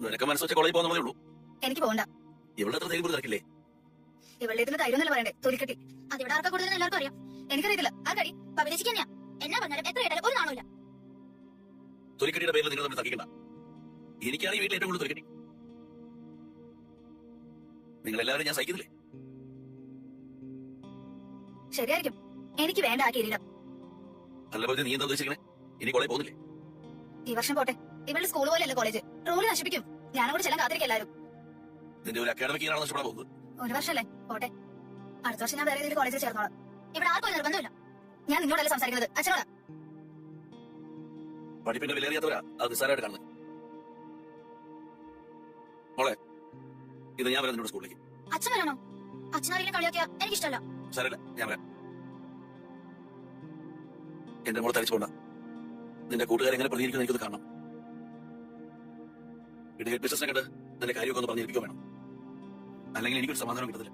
നിനക്ക് മനസ്സ് വെച്ച കോളേജിൽ പോകുന്നതേ ഉള്ളൂ. എനിക്ക് പോകണ്ട. ഇവിടെ അത്ര തേങ്ങ തിരക്കില്ലേ? ഇവളുടെ ഇതിന് തരുന്നല്ല പറയണ്ടേ, തൊലിക്കെട്ടി. അതിവിടെ ആർക്കാ കൂടുതൽ എല്ലാവർക്കും അറിയാം. എനിക്കറിയത്തില്ല. ആ കടി പവിദേശിക്ക് തന്നെയാ. എന്നാ പറഞ്ഞാലും എത്ര കേട്ടാലും ഒരു നാണമില്ല. തൊലിക്കെട്ടിയുടെ പേരിൽ നിങ്ങൾ തമ്മിൽ തർക്കിക്കണ്ട. എനിക്കാണ് ഈ വീട്ടിൽ ഏറ്റവും കൂടുതൽ തൊലിക്കെട്ടി. നിങ്ങൾ എല്ലാവരും ഞാൻ സഹിക്കുന്നില്ലേ? ശരിയായിരിക്കും. എനിക്ക് വേണ്ട ആ കിരീടം. അല്ല പോലെ നീ എന്താ ഉദ്ദേശിക്കണേ? ഇനി കോളേജ് പോകുന്നില്ലേ? ഈ വർഷം പോട്ടെ. ഇവളുടെ സ്കൂൾ പോലെയല്ല കോളേജ്. റോള് നശിപ്പിക്കും. ഞാനങ്ങോട്ട് ചെല്ലാൻ കാത്തിരിക്കും എല്ലാവരും. നിന്റെ ഒരു അക്കാഡമിക് ഇയറാണ് നഷ്ടപ്പെടാൻ പോകുന്നത്. ഒരു വർഷമല്ലേ, പോട്ടെ. അടുത്ത വർഷം ഞാൻ വേറെ ഏതെങ്കിലും കോളേജിൽ ചേർന്നോളാം. ഇവിടെ ആർക്കും നിർബന്ധമില്ല. ഞാൻ നിന്നോടല്ല സംസാരിക്കുന്നത്, അച്ഛനോടാ. പഠിപ്പിന്റെ വിലയേറിയാത്തവരാ അത് നിസ്സാരമായിട്ട് കാണുന്നത്. മോളെ, ഇത് ഞാൻ വരാം നിന്നോട് സ്കൂളിലേക്ക്. അച്ഛൻ വരാനോ? അച്ഛനാരെങ്കിലും കളിയാക്കിയാ എനിക്കിഷ്ടമല്ല. സാരമില്ല, ഞാൻ വരാം. എന്റെ മോളെ തരിച്ചു പോണ്ട. നിന്റെ കൂട്ടുകാരെങ്ങനെ പ്രതികരിക്കുന്ന എനിക്കത് കാണണം. ഇവിടെ ഹെഡ് ബിസിനസിനെ കണ്ട് നിന്റെ കാര്യമൊക്കെ ഒന്ന് പറഞ്ഞിരിക്കുക വേണം. അല്ലെങ്കിൽ എനിക്കൊരു സമാധാനം കിട്ടത്തില്ല.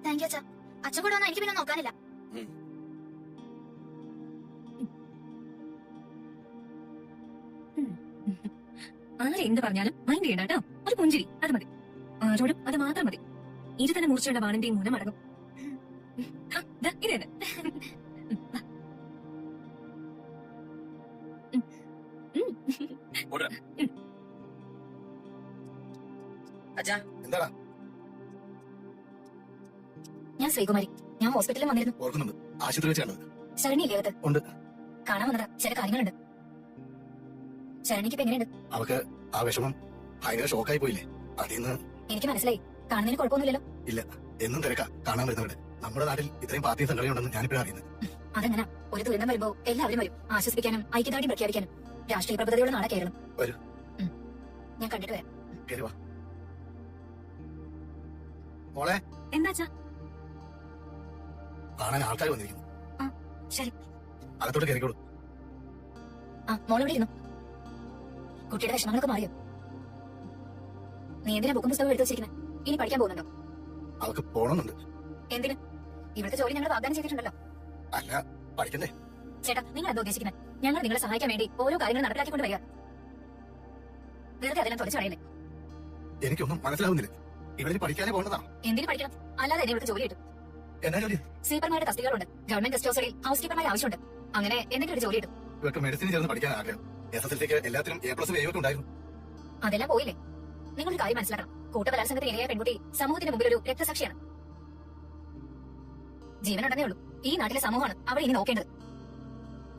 താങ്ക് യു അച്ഛാ. അച്ഛൻ കൂടെ വന്നാൽ എനിക്ക് പിന്നെ നോക്കാനില്ല. ആരെന്ത് പറഞ്ഞാലും മൈൻഡ് ചെയ്യണ്ട കേട്ടോ. ഒരു പുഞ്ചിരി, അത് മതി. ആരോടും അത് മാത്രം മതി. ഇത് തന്നെ മൂർച്ചയുള്ള വാണിന്റെയും മുനം അടങ്ങും. ഇതേത് എന്താടാ? ഞാൻ ശ്രീകുമാരി. ഞാൻ ഹോസ്പിറ്റലിൽ വന്നിരുന്നു. ഓർക്കുന്നുണ്ട്, ആശുപത്രി വെച്ച് കണ്ടത്. ശരണിയില്ലേ അത്? ഉണ്ട്. കാണാൻ വന്നതാ. ചില കാര്യങ്ങളുണ്ട്. ശരണിക്ക് ഇപ്പൊ എങ്ങനെയുണ്ട്? അവക്ക് ആ വിഷമം ഭയങ്കര ഷോക്കായി പോയില്ലേ? അതിന്ന് എനിക്ക് മനസ്സിലായി. കാണുന്നതിന് കുഴപ്പമൊന്നുമില്ലല്ലോ. ഇല്ല, എന്നും തിരക്കാ കാണാൻ വരുന്നവരുടെ. നമ്മുടെ നാട്ടിൽ ഇത്രയും പാർട്ടി സംഘടനയുണ്ടെന്ന് ഞാനിപ്പോഴാണ് അറിയുന്നത്. അതെങ്ങനെ? ഒരു ദുരിതം വരുമ്പോ എല്ലാവരും വരും, ആശ്വസിപ്പിക്കാനും ഐക്യദാർഢ്യം പ്രഖ്യാപിക്കാനും. രാഷ്ട്രീയ പ്രബുദ്ധതയുള്ള നാളെ കേരളം. വരൂ. ഞാൻ കണ്ടിട്ട് വരാം. കേറുവാ മോളെ. എന്താച്ചാ? കാണാൻ ആൾക്കാർ വന്നിരിക്കുന്നു. ശരി, അകത്തോട്ട് കയറിക്കോളൂ. മോളെവിടെ ഇരുന്നു? കുട്ടിയുടെ വിഷമങ്ങളൊക്കെ മാറിയോ? നീ എന്തിനാ ബുക്കും പുസ്തകം എടുത്തു വെച്ചിരിക്കുന്നത്? ഇനി പഠിക്കാൻ പോകുന്നുണ്ടോ? അവക്ക് പോണമെന്നുണ്ട്. എന്തിന്? ഇവിടുത്തെ ജോലി ഞങ്ങൾ വാഗ്ദാനം ചെയ്തിട്ടുണ്ടല്ലോ. അല്ല, പഠിക്കണ്ടേ? ചേട്ടാ, നിങ്ങൾ എന്താ ഉദ്ദേശിക്കുന്നത്? ഞങ്ങൾ നിങ്ങളെ സഹായിക്കാൻ വേണ്ടി ഓരോ കാര്യങ്ങൾ നടപ്പിലാക്കിക്കൊണ്ട് വരിക. വെറുതെ അതെല്ലാം തുറച്ചു കളയല്ലേ? എനിക്കൊന്നും മനസ്സിലാവുന്നില്ല. ഇവിടെ പഠിക്കാനേ പോകേണ്ടതാണോ? എന്തിനു പഠിക്കണം? അല്ലാതെ എന്നെ ഇവിടുത്തെ ജോലി കിട്ടും. എന്നാ ജോലി? സ്വീപ്പർമാരുടെ തസ്തികകളുണ്ട്. ഗവൺമെന്റ് ഗസ്റ്റ് ഹൗസുകളിൽ ഹൗസ് കീപ്പർമാരെ ആവശ്യമുണ്ട്. അങ്ങനെ എന്തെങ്കിലും ഒരു ജോലി കിട്ടും. ഇവർക്ക് മെഡിസിൻ ചേർന്ന് പഠിക്കാൻ ആഗ്രഹം. SSLC എല്ലാത്തിലും A+, A ഉണ്ടായിരുന്നു. അതെല്ലാം പോയില്ലേ? നിങ്ങളൊരു കാര്യം മനസ്സിലാക്കണം. കൂട്ടബലാത്സംഗത്തിന് ഇരയായ പെൺകുട്ടി സമൂഹത്തിന്റെ മുമ്പിൽ ഒരു രക്തസാക്ഷിയാണ്. ജീവനുണ്ടെന്നേ ഉള്ളൂ. ഈ നാട്ടിലെ സമൂഹമാണ് അവൾ ഇനി നോക്കേണ്ടത്.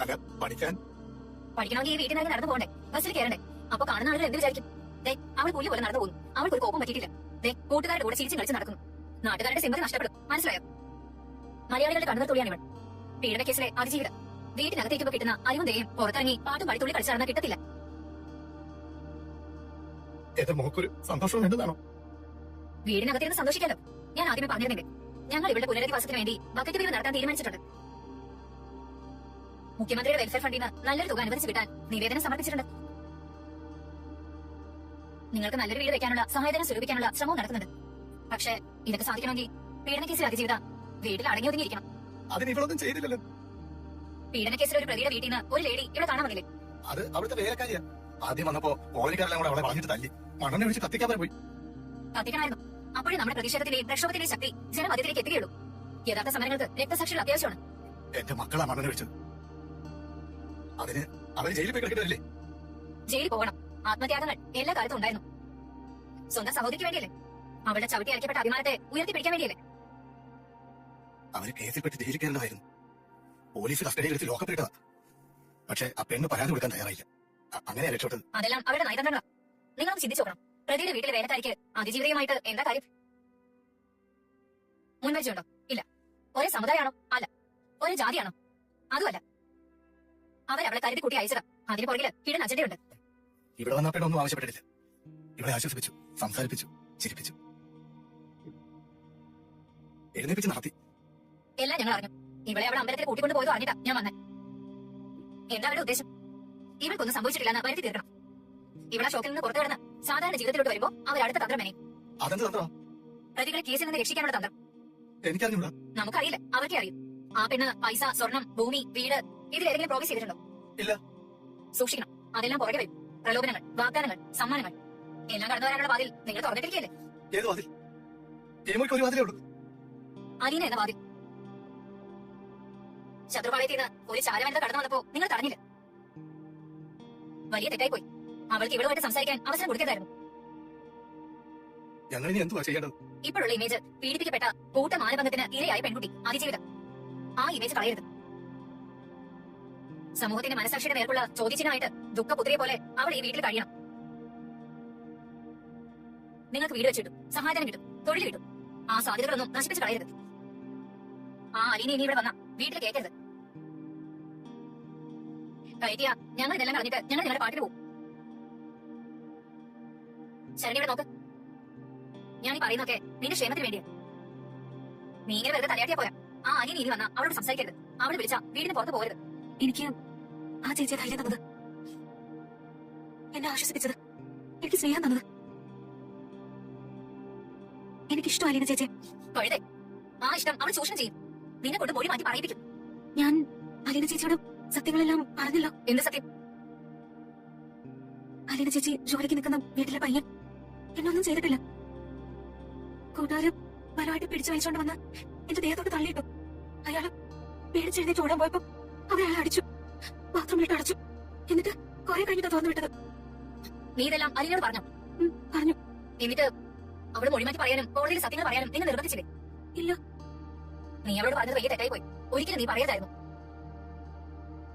അല്ല, പഠിക്കണമെങ്കിൽ ഈ വീട്ടിൽ നിന്ന് നടന്നു പോകണ്ടേ? ബസ്സിൽ കയറണ്ടേ? അപ്പൊ കാണുന്ന ആളുകൾ എന്ത് വിചാരിക്കും? അവൾ പുല്ല് പോലെ നടന്നു പോകുന്നു. അവൾക്ക് ഒരു കോപ്പം പറ്റിയിട്ടില്ല. കൂട്ടുകാരുടെ കൂടെ ചിരിച്ചും കളിച്ച് നടക്കുന്നു. നാട്ടുകാരുടെ സിമ്പതി നഷ്ടപ്പെടും. മനസ്സിലായോ? മലയാളികളുടെ കണ്ണുകൾ തുള്ളിയാണ് ഇവൾ. പീഡന കേസിലെ അതിജീവിത. വീട്ടിനകത്തേക്ക് കിട്ടുന്ന അറിവും ദയും പുറത്തിറങ്ങി പാട്ടും പടിത്തുള്ളി കളിച്ച് നടന്നാൽ കിട്ടത്തില്ല. എന്റെ മോക്കൊരു സന്തോഷം വേണ്ടതാണോ? വീടിനകത്തിരുന്ന് സന്തോഷിക്കാലോ. ഞാൻ ആദ്യമേ പറഞ്ഞിരുന്നില്ലേ, ഞങ്ങൾ ഇവരുടെ പുനരധിവാസത്തിന് വേണ്ടി ബക്കറ്റ് പിരിവ് നടത്താൻ തീരുമാനിച്ചിട്ടുണ്ട്. മുഖ്യമന്ത്രിയുടെ വെൽഫെയർ ഫണ്ടിൽ നിന്ന് നല്ലൊരു തുക അനുവദിച്ചു കിട്ടാൻ നിവേദനം സമർപ്പിച്ചിട്ടുണ്ട്. നിങ്ങൾക്ക് നല്ലൊരു വീട് വെക്കാനുള്ള സഹായധനം സ്വരൂപിക്കാനുള്ള ശ്രമവും നടക്കുന്നുണ്ട്. പക്ഷേ ഇതൊക്കെ സാധിക്കണമെങ്കിൽ പീഡന കേസിൽ അതിജീവിത വീട്ടിൽ അടങ്ങി ഒതുങ്ങിയിരിക്കണം. അതിന് ഇവളൊന്നും ചെയ്തില്ലല്ലോ. പീഡന കേസിൽ ഒരു പ്രതിയുടെ വീട്ടിൽ നിന്ന് ഒരു ലേഡി ഇവിടെ കാണാൻ വന്നില്ലേ? അത് അവിടുത്തെ വേലക്കാരിയാ. ആദ്യം വന്നപ്പോ കോളനിക്കാരെല്ലാം കൂടെ അവളെ പറഞ്ഞിട്ട് തല്ലി. മണ്ണെണ്ണ ഒഴിച്ച് കത്തിക്കാൻ പോയി. കത്തിക്കണമായിരുന്നു. അപ്പോഴേ നമ്മുടെ പ്രതിഷേധത്തിന്റെയും പ്രക്ഷോഭത്തിന്റെയും ശക്തി ജനമധ്യത്തിലേക്ക് എത്തുകയുള്ളൂ. യഥാർത്ഥ സമരങ്ങൾക്ക് രക്തസാക്ഷികൾ അത്യാവശ്യമാണ്. എന്റെ മക്കളാ മണ്ണെണ്ണ ഒഴിച്ചത്. അതിന് അവര് ജയിലിൽ പോയി കിടക്കില്ലേ? ജയിലിൽ പോകണം. ആത്മത്യാഗങ്ങൾ എല്ലാ കാലത്തും ഉണ്ടായിരുന്നു. സ്വന്തം സഹോദരിക്ക് വേണ്ടിയല്ലേ? അവളുടെ ചവിട്ടി അരയ്ക്കപ്പെട്ട അഭിമാനത്തെ ഉയർത്തിപ്പിടിക്കാൻ വേണ്ടിയല്ലേ? അവര് കേസിൽപ്പെട്ട് ജയിലിൽ കയറേണ്ടതായിരുന്നു. പോലീസ് കസ്റ്റഡിയിൽ എടുത്ത് ലോക്കപ്പിലിട്ടതാ. പക്ഷെ ആ പെണ്ണ് പരാതി കൊടുക്കാൻ തയ്യാറായില്ല. അങ്ങനെയാ രക്ഷപ്പെട്ടത്. അതെല്ലാം അവരുടെ നയതന്ത്രങ്ങളാ. നിങ്ങളൊന്ന് ചിന്തിച്ചു നോക്കണം. പ്രതിയുടെ വീട്ടിലെ വേലക്കാരിക്ക് അതിജീവിതയുമായിട്ട് എന്താ കാര്യം? മുൻവരിച്ചുണ്ടോ? ഇല്ല. ഒരേ സമുദായമാണോ? അല്ല. ഒരേ ജാതിയാണോ? അതുമല്ല. അവരവളെ കരുതി കൂട്ടി അയച്ചതാ. അതിന് പുറകില് ഹിഡൻ അജണ്ടയുണ്ട്. ഇവിടെ വന്ന പെണ്ണൊന്നും ആവശ്യപ്പെട്ടിട്ടില്ല. ഇവിടെ ആശ്വസിപ്പിച്ചു, സംസാരിപ്പിച്ചു, ചിരിപ്പിച്ചു, എഴുന്നേപ്പിച്ച് നടത്തി. എല്ലാം ഞങ്ങൾ അറിഞ്ഞു. ഇവളെ അവളെ അമ്പലത്തിൽ കൂട്ടിക്കൊണ്ട് പോയത് അറിഞ്ഞിട്ടാ ഞാൻ വന്നേ. എന്താ അവരുടെ ഉദ്ദേശം? ഇവൾക്കൊന്നും സംഭവിച്ചിട്ടില്ലെന്ന് വരുത്തി തീർക്കണം. ഇവിടെ ഷോക്കിൽ നിന്ന് പുറത്തു കിടന്ന് സാധാരണ ജീവിതത്തിലോട്ട് വരുമ്പോ അവർ അടുത്ത തന്ത്രം മെനയും. അതെന്ത് തന്ത്രം? പ്രതികളെ കേസിൽ നിന്ന് രക്ഷിക്കാനുള്ള തന്ത്രം. എനിക്കറിഞ്ഞൂടാ. നമുക്കറിയില്ല, അവർക്കേ അറിയും. ആ പെണ്ണ് പൈസ, സ്വർണം, ഭൂമി, വീട് ഇതിലേതെങ്കിലും പ്രോമിസ് ചെയ്തിട്ടുണ്ടോ? ഇല്ല. സൂക്ഷിക്കണം. അതെല്ലാം പുറകെ വരും. പ്രലോഭനങ്ങൾ, വാഗ്ദാനങ്ങൾ, സമ്മാനങ്ങൾ. എല്ലാം കടന്നു വരാനുള്ള വാതിൽ നിങ്ങൾ തുറന്നിട്ടിരിക്കല്ലേ? ഏത് വാതിൽ? ഈ മുറിക്ക് ഒരു വാതിലേ ഉള്ളൂ. അലീന എന്ന വാതിൽ. ശത്രുപാളയത്തിൽ നിന്ന് ഒരു ചാരവനിത കടന്നു വന്നപ്പോ നിങ്ങൾ തടഞ്ഞില്ല. വലിയ തെറ്റായി പോയി. അവൾക്ക് ഇവളുമായിട്ട് സംസാരിക്കാൻ അവസരം കൊടുക്കരുതായിരുന്നു. ഞങ്ങൾ ഇനി എന്തുവാ ചെയ്യേണ്ടത്? ഇപ്പോഴുള്ള ഇമേജ് പീഡിപ്പിക്കപ്പെട്ട കൂട്ട മാനഭംഗത്തിന് ഇരയായ പെൺകുട്ടി അതിജീവിതം. ആ ഇമേജ് കളയരുത്. സമൂഹത്തിന്റെ മനസാക്ഷിയുടെ നേർക്കുള്ള ചോദ്യചിഹ്നമായിട്ട് ദുഃഖപുത്രിയെ പോലെ അവൾ ഈ വീട്ടിൽ കഴിയണം. നിങ്ങൾക്ക് വീട് വെച്ചിട്ടും സഹായധനം കിട്ടും, തൊഴിൽ കിട്ടും. ആ സാധ്യതകളൊന്നും നശിപ്പിച്ച് കളയരുത്. ആ അലീന ഇനി ഇവിടെ വന്ന വീട്ടിൽ കേൾക്കരുത്. കയറ്റിയ ഞങ്ങൾ ഇതെല്ലാം കളഞ്ഞിട്ട് ഞങ്ങൾ നിങ്ങളുടെ പാട്ടിന് പോകും. ശരണി ഇവിടെ നോക്ക്. ഞാൻ ഈ പറയുന്നൊക്കെ നിന്റെ ക്ഷേമത്തിന് വേണ്ടിയാ. നീ ഇങ്ങനെ വെറുതെ തലയാട്ടിയാ പോയാ. ആ അലീന ഇനി വന്ന അവളോട് സംസാരിക്കരുത്. അവളെ വിളിച്ച വീടിന് പുറത്ത് പോകരുത്. എനിക്ക് ആ ചേച്ചിയെ ധൈര്യം തന്നത്, എന്നെ ആശ്വസിപ്പിച്ചത്, എനിക്ക് സ്നേഹം തന്നത്. എനിക്കിഷ്ടം അലീന ചേച്ചി. കഴുതേ, ആ ഇഷ്ടം അവൾ ചൂഷണം ചെയ്യും. നിന്നെ കൊണ്ട് മൊഴി മാറ്റി പറയിപ്പിക്കും. ഞാൻ അലീന ചേച്ചിയോട് സത്യങ്ങളെല്ലാം പറഞ്ഞല്ലോ. എന്ത് സത്യം? അലീന ചേച്ചി ജോലിക്ക് നിൽക്കുന്ന വീട്ടിലെ പയ്യൻ എന്നൊന്നും ചെയ്തിട്ടില്ല. കൂട്ടുകാര് ബലമായിട്ട് പിടിച്ചു വലിച്ചോണ്ട് വന്ന് എന്റെ ദേഹത്തോട്ട് തള്ളിയിട്ടു. അയാള് പേടിച്ചെഴുന്നേറ്റ് ഓടാൻ പോയപ്പോ അവരയാളെ അടിച്ചു, ബാത്റൂമിലിട്ട് അടച്ചു. എന്നിട്ട് കുറെ കഴിഞ്ഞിട്ട് തുറന്നു വിട്ടത്. നീ ഇതെല്ലാം അലീനോട് പറഞ്ഞോ? പറഞ്ഞു. എന്നിട്ട് അവള് മൊഴി മാറ്റി പറയാനും കോടതിയിൽ സത്യങ്ങൾ പറയാനും നിന്നെ നിർബന്ധിച്ചില്ലേ? ഇല്ല. നീ അവളോട് പറഞ്ഞത് വലിയ തെറ്റായി പോയി. ഒരിക്കലും നീ പറയാതായിരുന്നു.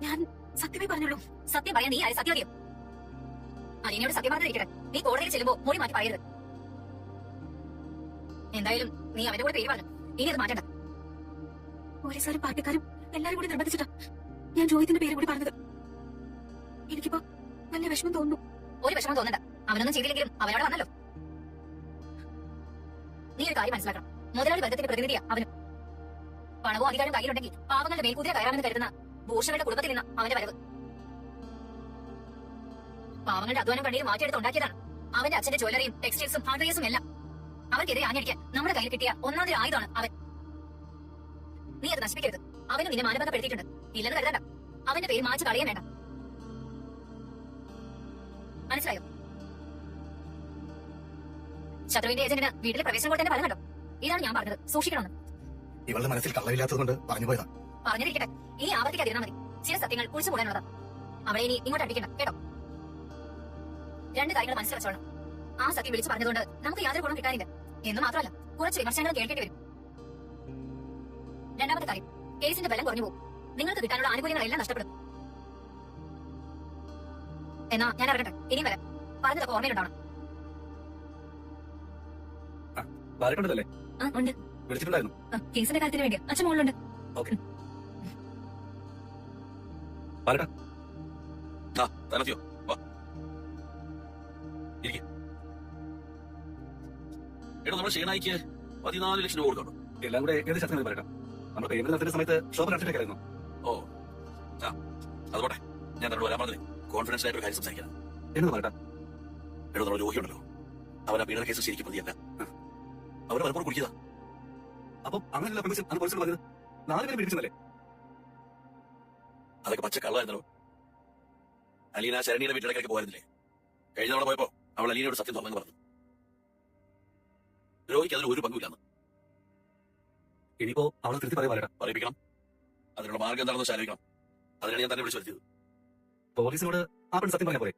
ഞാൻ സത്യമേ പറഞ്ഞുള്ളൂ. സത്യം പറയാൻ നീ ആയ സത്യമതിയോ? അലീനയോട് സത്യം പറഞ്ഞിരിക്കട്ടെ. നീ കോടതിയിൽ ചെല്ലുമ്പോ മൊഴി മാറ്റി പറയരുത്. എന്തായാലും നീ അവന്റെ കൂടെ പേര് പറഞ്ഞു. ഇനി അത് മാറ്റണ്ട. പോലീസുകാരും പാർട്ടിക്കാരും എല്ലാരും കൂടി നിർബന്ധിച്ചിട്ടാ ഞാൻ ജോയിത്തിന്റെ പേര് കൂടി പറഞ്ഞത്. എനിക്കിപ്പോ നല്ല വിഷമം തോന്നുന്നു. ഒരു വിഷമം തോന്നണ്ട. അവനൊന്നും ചെയ്തില്ലെങ്കിലും അവനോട് വന്നല്ലോ. നീ ഒരു കാര്യം മനസ്സിലാക്കണം. മുതലാളി വർഗത്തിന്റെ പ്രതിനിധിയാ അവനും. പണവും അധികാരം കയ്യിലുണ്ടെങ്കിൽ പാവങ്ങളുടെ മേൽക്കൂതിര കയറാമെന്ന് കരുതുന്ന ഭൂഷകളുടെ കുടുംബത്തിൽ നിന്ന് അവന്റെ വരവ്. പാവങ്ങളുടെ അധ്വാനം കണ്ണീര് മാറ്റിയെടുത്ത് ഉണ്ടാക്കിയതാണ് അവന്റെ അച്ഛന്റെ ജ്വല്ലറിയും ടെക്സ്റ്റൈൽസും ഹാർഡ്വെയർസും എല്ലാം. അവർക്കെതിരെ ആഞ്ഞടിക്കാൻ നമ്മുടെ കയ്യിൽ കിട്ടിയ ഒന്നാമതൊരു ആയുധമാണ് അവൻ. നീ അത് നശിപ്പിക്കരുത്. അവനും നിന്നെ മാനബന്ധപ്പെടുത്തിയിട്ടുണ്ട്. ഇല്ലെന്ന് കരുതണ്ട. അവന്റെ പേര് മാറ്റി കളയാൻ വേണ്ട. മനസ്സിലായോ? ശത്രുവിന്റെ ഏജന്റിന് വീട്ടിലെ പ്രവേശനം കൊണ്ട് തന്നെ ഫലം കണ്ടോ? ഇതാണ് ഞാൻ പറഞ്ഞത്, സൂക്ഷിക്കണമെന്ന്. ഇവളുടെ മനസ്സിൽ കള്ളമില്ലാത്തതുകൊണ്ട് പറഞ്ഞു പോയതാ. പറഞ്ഞിരിക്കട്ടെ, ഇനി ആവർത്തിക്കാതിരുന്നാ മതി. ചില സത്യങ്ങൾ കുഴിച്ചു മൂടാനുള്ളതാ. അവളെ ഇനി ഇങ്ങോട്ട് അടുപ്പിക്കണ്ട കേട്ടോ. രണ്ട് കാര്യങ്ങൾ മനസ്സിൽ വെച്ചോളണം. ആ സത്യം വിളിച്ചു പറഞ്ഞതുകൊണ്ട് നമുക്ക് യാതൊരു ഗുണം കിട്ടാനില്ല എന്ന് മാത്രമല്ല, കുറച്ച് വിമർശനങ്ങൾ കേൾക്കേണ്ടി വരും. രണ്ടാമത്തെ കാര്യം, കേസിന്റെ ബലം കുറഞ്ഞു പോകും. നിങ്ങൾക്ക് കിട്ടാനുള്ള ആനുകൂല്യങ്ങളെല്ലാം നഷ്ടപ്പെടും. എന്നാ ഞാൻ അറിയട്ടെ, ഇനിയും വരാം. പറഞ്ഞതൊക്കെ ഓർമ്മയിലുണ്ടാവണം. ബാലക്കുണ്ടല്ലേ? ഉണ്ട്. വിളിച്ചിട്ടുണ്ടായിരുന്നു. കേസിന്റെ കാര്യത്തിന് വേണ്ടിയാ. അച്ഛൻ മുകളിലുണ്ട്. ഓക്കെ. ബാലക്ക, ആ തനത്തിയോ വാ ഇരിക്ക. എടാ, നമ്മൾ ഷേണായിക്ക് 14 ലക്ഷം രൂപ കൊടുക്കണം. എല്ലാം കൂടെ ഏത് ശതമാനം പറയട്ടെ? നമ്മൾ പേയ്മെന്റ് നടത്തുന്ന സമയത്ത് ഷോപ്പ് കണ്ടിട്ടേക്കായിരുന്നു. ഓ ആ അതുപോട്ടെ. ഞാൻ തന്നോട് വരാൻ പറഞ്ഞത് കോൺഫിഡൻസ് ആയിട്ട് ഒരു കാര്യം സംസാരിക്കണം. എന്ന് പറയട്ടെ. എടോ, നമ്മുടെ രോഗിയുണ്ടല്ലോ, അവൻ ആ പീഡന കേസ് ശരിക്കും പ്രതിയല്ല. അവരെ പലപ്പോഴും കുടിക്കുക. അപ്പം അങ്ങനെയല്ല പെർമിഷൻ അന്ന് പോലീസിൽ പറഞ്ഞത്. 4 പേര് പിടിച്ചതല്ലേ? അതൊക്കെ പച്ച കള്ളായിരുന്നല്ലോ. അലീന ശരണിയുടെ വീട്ടിലേക്ക് പോയിരുന്നില്ലേ? കഴിഞ്ഞ തവണ പോയപ്പോ അവൾ അലീനയോട് സത്യം തുറന്നു പറഞ്ഞു. രോഗിക്ക് അതിൽ ഒരു പങ്കുമില്ലാന്ന്. ഇനിയിപ്പോ അവളെ തിരുത്തി പറയാ. പറയിപ്പിക്കണം. അതിനുള്ള മാർഗം എന്താണെന്ന് ആലോചിക്കണം. അതിനാണ് ഞാൻ തന്നെ വിളിച്ചു വരുത്തിയത്. പോലീസിനോട് ആ പെൺ സത്യം പറഞ്ഞാൽ പോരെ?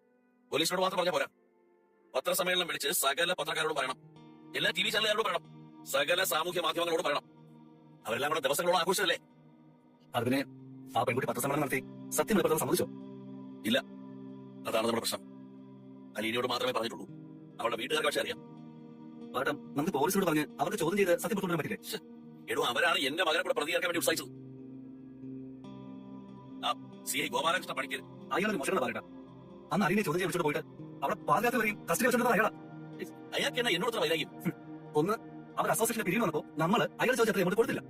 പോലീസിനോട് മാത്രം പറഞ്ഞാൽ പോരാ. പത്രസമ്മേളനം വിളിച്ച് സകല പത്രക്കാരോടും പറയണം. എല്ലാ TV ചാനലുകാരോടും പറയണം. സകല സാമൂഹ്യ മാധ്യമങ്ങളോട് പറയണം. അവരെല്ലാം കൂടെ ദിവസങ്ങളോട് ആഘോഷമല്ലേ? അതിനെ ആ പെൺകുട്ടി പത്രസമ്മേളനം നടത്തി സത്യം വെളിപ്പെടുത്താൻ സമ്മതിച്ചോ? ഇല്ല. അതാണ് നമ്മുടെ പ്രശ്നം. അലീനയോട് മാത്രമേ പറഞ്ഞിട്ടുള്ളൂ. അവളുടെ വീട്ടുകാർക്ക് പക്ഷേ അറിയാം. പാട്ടം നമുക്ക് പോലീസിനോട് പറഞ്ഞ് അവർക്ക് ചോദ്യം ചെയ്ത് സത്യം പുറത്തുകൊണ്ടുവരാൻ പറ്റില്ലേ? എടോ, അവരാണ് എന്റെ മകനെ കൂടെ പ്രതികരിക്കാൻ വേണ്ടി ഉത്സാഹിച്ചത്. ആ CI ഗോപാലകൃഷ്ണ പണിക്കർ അയാളൊരു മോശം പറയട്ടെ. അന്ന് അലീനെ ചോദ്യം വിളിച്ചോണ്ട് പോയിട്ട് അവിടെ പാതിരാത്രി വരെയും കസ്റ്റഡി വെച്ചോണ്ട് അയാളാ. അയാൾക്ക് എന്നാ എന്നോട് വൈരാഗ്യം? ഒന്ന്, അവർ അസോസിയേഷന്റെ പിരിവ് വന്നപ്പോ നമ്മൾ അയാൾ ചോദിച്ചത്ര എമൗണ്ട് കൊടുത്തില്ല.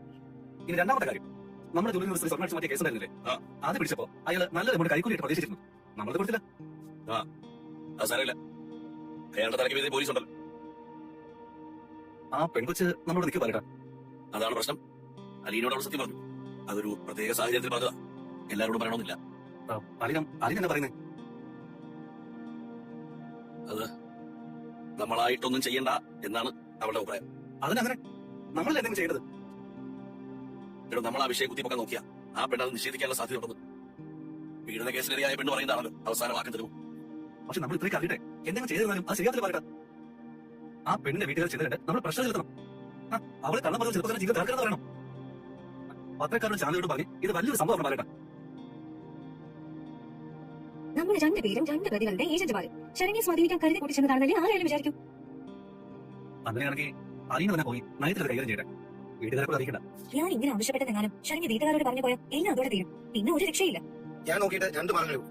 ഇനി രണ്ടാമത്തെ കാര്യം, നമ്മുടെ ജോലി സ്വർണ്ണ മാറ്റിയ കേസ് ഉണ്ടായിരുന്നില്ലേ? അത് പിടിച്ചപ്പോ അയാൾ നല്ല എമൗണ്ട് കൈക്കൂലിയിട്ട് പ്രതീക്ഷിച്ചിരുന്നു. നമ്മളത് കൊടുത്തില്ല. അത് സാരമില്ല. അയാളുടെ തലയ്ക്ക് മീതെ പോലീസ് ഉണ്ടല്ലോ. ആ പെൺകൊച്ച് നമ്മളോട് നിൽക്കുക പറയട്ടെ. അതാണ് പ്രശ്നം. അലീനോട് അവൾ സത്യം പറഞ്ഞു. അതൊരു പ്രത്യേക സാഹചര്യത്തിൽ പറഞ്ഞതാ. എല്ലാവരോടും പറയണമെന്നില്ല. അലീന എന്താ പറയുന്നത്? നമ്മളായിട്ടൊന്നും ചെയ്യണ്ട എന്നാണ് അവളുടെ അഭിപ്രായം. അതിനങ്ങനെ നമ്മളല്ലേ എന്തെങ്കിലും ചെയ്യേണ്ടത്? എടോ, നമ്മൾ ആ വിഷയം കുത്തിപ്പൊക്കാൻ നോക്കിയാ ആ പെണ്ണ് അത് നിഷേധിക്കാനുള്ള സാധ്യതയുണ്ടെന്ന്. പീഡന കേസിനിരയായ പെണ്ണ് പറയുന്നതാണല്ലോ അവസാന വാക്ക് തരുമോ. പക്ഷെ നമ്മൾ ഇത്രയൊക്കെ അറിയട്ടെ, എന്തെങ്കിലും ചെയ്തിരുന്നാലും അത് ശരിയാത്തില്ല പറയട്ടെ. ആ പെണ്ണിന്റെ വീട്ടുകാർ ചെന്നിട്ട് നമ്മൾ പ്രശ്നം ചെലുത്തണം. അവളെ കള്ളം പറഞ്ഞ ചെറുപ്പത്തിൽ ജീവിതം തകർക്കരുത് പറയണം. പത്രക്കാരുടെ ചാനലിനോട് പറഞ്ഞ് ഇത് വലിയൊരു സംഭവം പറയട്ടെ. നമ്മൾ രണ്ടുപേരും രണ്ട് പ്രതികളുടെ ഏജന്റുമാര് ശരണ്യെ സ്വാധീനിക്കാൻ കരുതി കൂട്ടി ചെന്നതാണെന്നല്ലേ ആരെങ്കിലും വിചാരിക്കും. അങ്ങനെയാണെങ്കിൽ അലീന തന്നെ പോയി നയത്തിൽ കൈകാര്യം ചെയ്യട്ടെ. വീട്ടുകാരെ അറിയിക്കണ്ട. ഞാൻ ഇങ്ങനെ ആവശ്യപ്പെട്ടെന്നാലും ശരണ്യ വീട്ടുകാരോട് പറഞ്ഞു പോയാൽ എല്ലാം അതോടെ തീരും. പിന്നെ ഒരു രക്ഷയില്ല. ഞാൻ നോക്കിയിട്ട് 2 മാർഗങ്ങളേ ഉള്ളൂ.